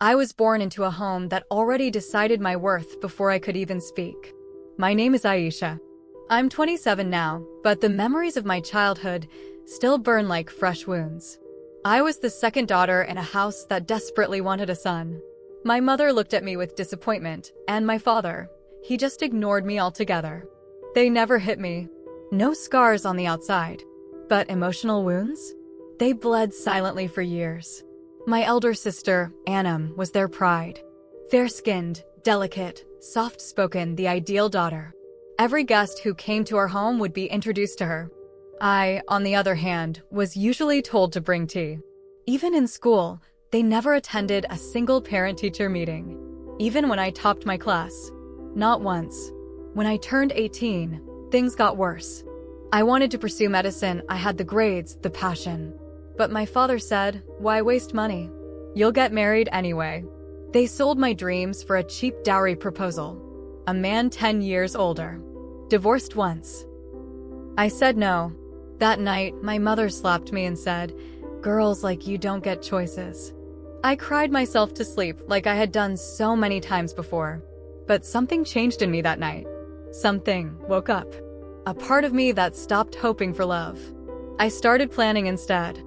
I was born into a home that already decided my worth before I could even speak. My name is Aisha. I'm 27 now, but the memories of my childhood still burn like fresh wounds. I was the second daughter in a house that desperately wanted a son. My mother looked at me with disappointment, and my father, he just ignored me altogether. They never hit me. No scars on the outside. But emotional wounds? They bled silently for years. My elder sister, Anna, was their pride. Fair-skinned, delicate, soft-spoken, the ideal daughter. Every guest who came to our home would be introduced to her. I, on the other hand, was usually told to bring tea. Even in school, they never attended a single parent-teacher meeting. Even when I topped my class. Not once. When I turned 18, things got worse. I wanted to pursue medicine. I had the grades, the passion. But my father said, "Why waste money? You'll get married anyway." They sold my dreams for a cheap dowry proposal. A man 10 years older. Divorced once. I said no. That night, my mother slapped me and said, "Girls like you don't get choices." I cried myself to sleep like I had done so many times before. But something changed in me that night. Something woke up. A part of me that stopped hoping for love. I started planning instead.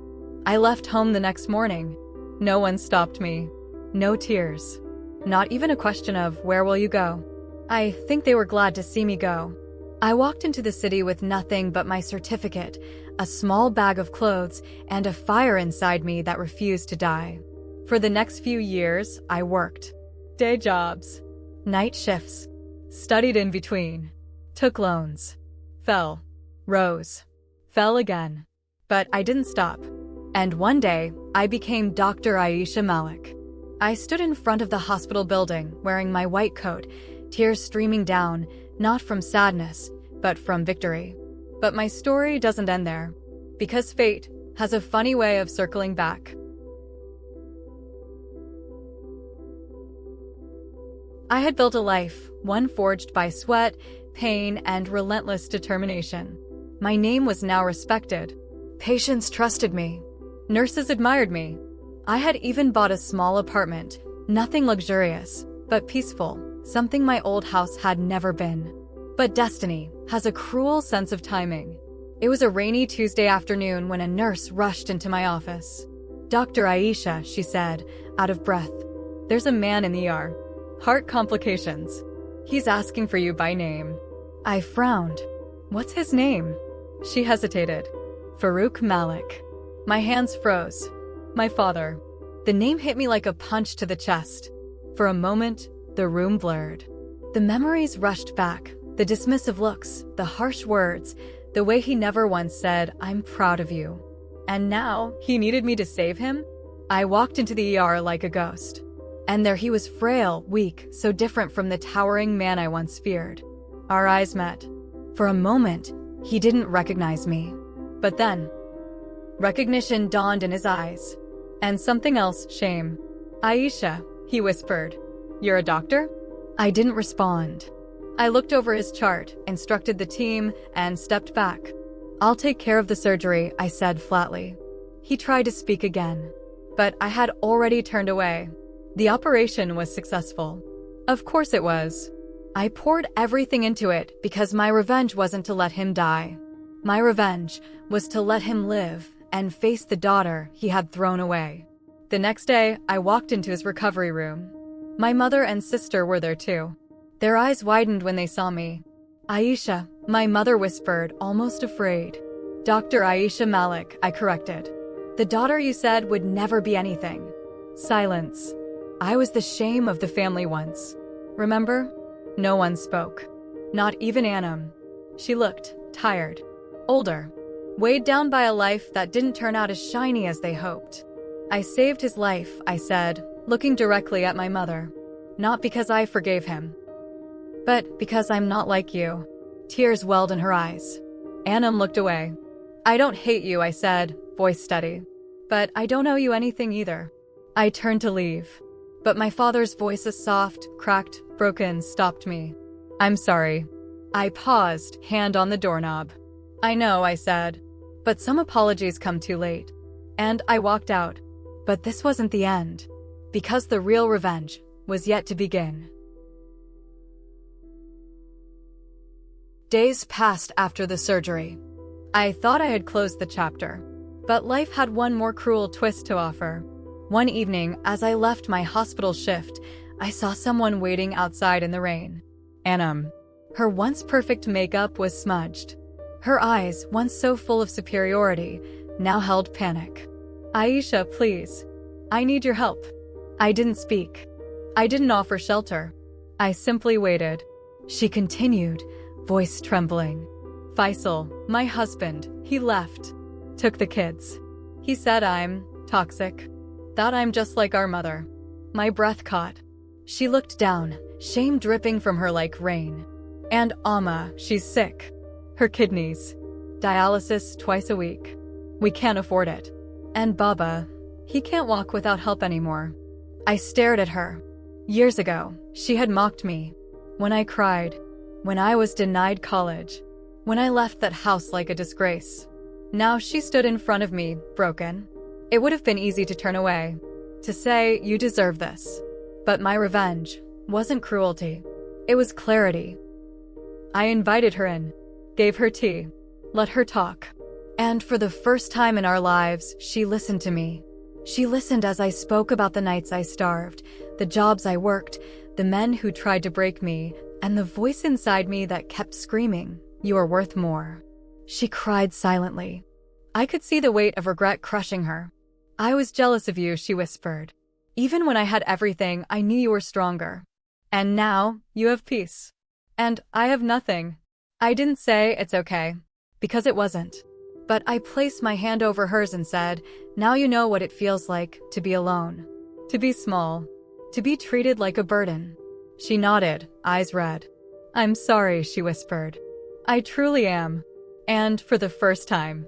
I left home the next morning. No one stopped me. No tears. Not even a question of, "Where will you go?" I think they were glad to see me go. I walked into the city with nothing but my certificate, a small bag of clothes, and a fire inside me that refused to die. For the next few years, I worked. Day jobs. Night shifts. Studied in between. Took loans. Fell. Rose. Fell again. But I didn't stop. And one day, I became Dr. Aisha Malik. I stood in front of the hospital building, wearing my white coat, tears streaming down, not from sadness, but from victory. But my story doesn't end there. Because fate has a funny way of circling back. I had built a life, one forged by sweat, pain, and relentless determination. My name was now respected. Patients trusted me. Nurses admired me. I had even bought a small apartment, nothing luxurious, but peaceful, something my old house had never been. But destiny has a cruel sense of timing. It was a rainy Tuesday afternoon when a nurse rushed into my office. "Dr. Aisha," she said, out of breath. "There's a man in the ER. Heart complications. He's asking for you by name." I frowned. "What's his name?" She hesitated. "Farouk Malik." My hands froze. My father. The name hit me like a punch to the chest. For a moment, the room blurred. The memories rushed back, the dismissive looks, the harsh words, the way he never once said, "I'm proud of you." And now, he needed me to save him? I walked into the ER like a ghost. And there he was, frail, weak, so different from the towering man I once feared. Our eyes met. For a moment, he didn't recognize me. But then, recognition dawned in his eyes. And something else, shame. "Aisha," he whispered. "You're a doctor?" I didn't respond. I looked over his chart, instructed the team, and stepped back. "I'll take care of the surgery," I said flatly. He tried to speak again. But I had already turned away. The operation was successful. Of course it was. I poured everything into it because my revenge wasn't to let him die. My revenge was to let him live and face the daughter he had thrown away. The next day, I walked into his recovery room. My mother and sister were there too. Their eyes widened when they saw me. "Aisha," my mother whispered, almost afraid. "Dr. Aisha Malik," I corrected. "The daughter you said would never be anything." Silence. I was the shame of the family once. Remember? No one spoke. Not even Anna. She looked tired. Older. Weighed down by a life that didn't turn out as shiny as they hoped. "I saved his life," I said, looking directly at my mother. "Not because I forgave him, but because I'm not like you." Tears welled in her eyes. Anna looked away. "I don't hate you," I said, voice steady. "But I don't owe you anything either." I turned to leave. But my father's voice, a soft, cracked, broken, stopped me. "I'm sorry." I paused, hand on the doorknob. "I know," I said. "But some apologies come too late." And I walked out. But this wasn't the end. because the real revenge was yet to begin. Days passed after the surgery. I thought I had closed the chapter, but life had one more cruel twist to offer. One evening, as I left my hospital shift, I saw someone waiting outside in the rain. Anam. Her once perfect makeup was smudged. Her eyes, once so full of superiority, now held panic. Aisha, please. I need your help. I didn't speak. I didn't offer shelter. I simply waited. She continued, voice trembling. Faisal, my husband, he left. Took the kids. He said I'm toxic. That I'm just like our mother. My breath caught. She looked down, shame dripping from her like rain. And Amma, she's sick. Her kidneys. Dialysis twice a week. We can't afford it. And Baba, he can't walk without help anymore. I stared at her. Years ago, she had mocked me. When I cried. When I was denied college. When I left that house like a disgrace. Now she stood in front of me, broken. It would have been easy to turn away. To say, you deserve this. But my revenge wasn't cruelty. It was clarity. I invited her in. Gave her tea. Let her talk. And for the first time in our lives, she listened to me. She listened as I spoke about the nights I starved, the jobs I worked, the men who tried to break me, and the voice inside me that kept screaming, "You are worth more." She cried silently. I could see the weight of regret crushing her. "I was jealous of you," she whispered. "Even when I had everything, I knew you were stronger. And now, you have peace. And I have nothing." I didn't say it's okay, because it wasn't. But I placed my hand over hers and said, "Now you know what it feels like to be alone. To be small. To be treated like a burden." She nodded, eyes red. "I'm sorry," she whispered. "I truly am." And for the first time,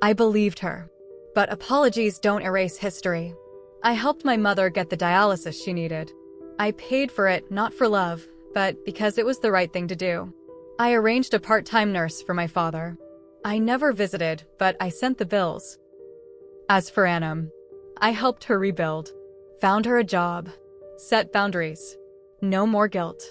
I believed her. But apologies don't erase history. I helped my mother get the dialysis she needed. I paid for it not for love, but because it was the right thing to do. I arranged a part-time nurse for my father. I never visited, but I sent the bills. As for Anam, I helped her rebuild. Found her a job. Set boundaries. No more guilt.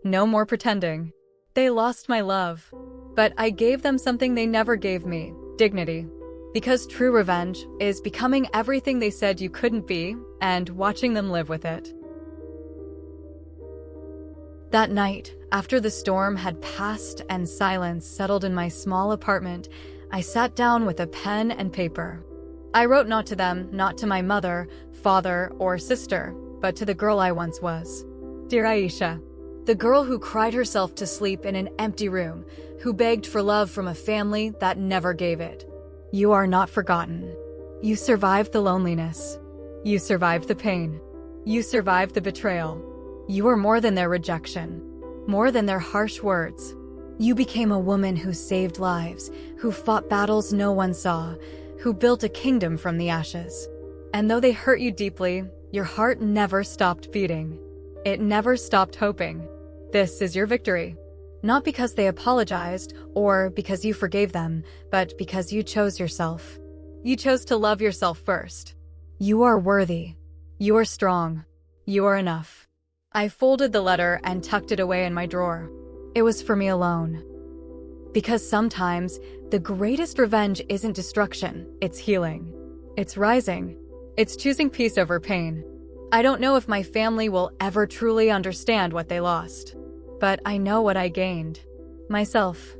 No more pretending. They lost my love. But I gave them something they never gave me, dignity. Because true revenge is becoming everything they said you couldn't be and watching them live with it. That night, after the storm had passed and silence settled in my small apartment, I sat down with a pen and paper. I wrote not to them, not to my mother, father, or sister, but to the girl I once was. Dear Aisha, the girl who cried herself to sleep in an empty room, who begged for love from a family that never gave it. You are not forgotten. You survived the loneliness. You survived the pain. You survived the betrayal. You were more than their rejection, more than their harsh words. You became a woman who saved lives, who fought battles no one saw, who built a kingdom from the ashes. And though they hurt you deeply, your heart never stopped beating. It never stopped hoping. This is your victory. Not because they apologized or because you forgave them, but because you chose yourself. You chose to love yourself first. You are worthy. You are strong. You are enough. I folded the letter and tucked it away in my drawer. It was for me alone. Because sometimes, the greatest revenge isn't destruction, it's healing. It's rising. It's choosing peace over pain. I don't know if my family will ever truly understand what they lost. But I know what I gained. Myself.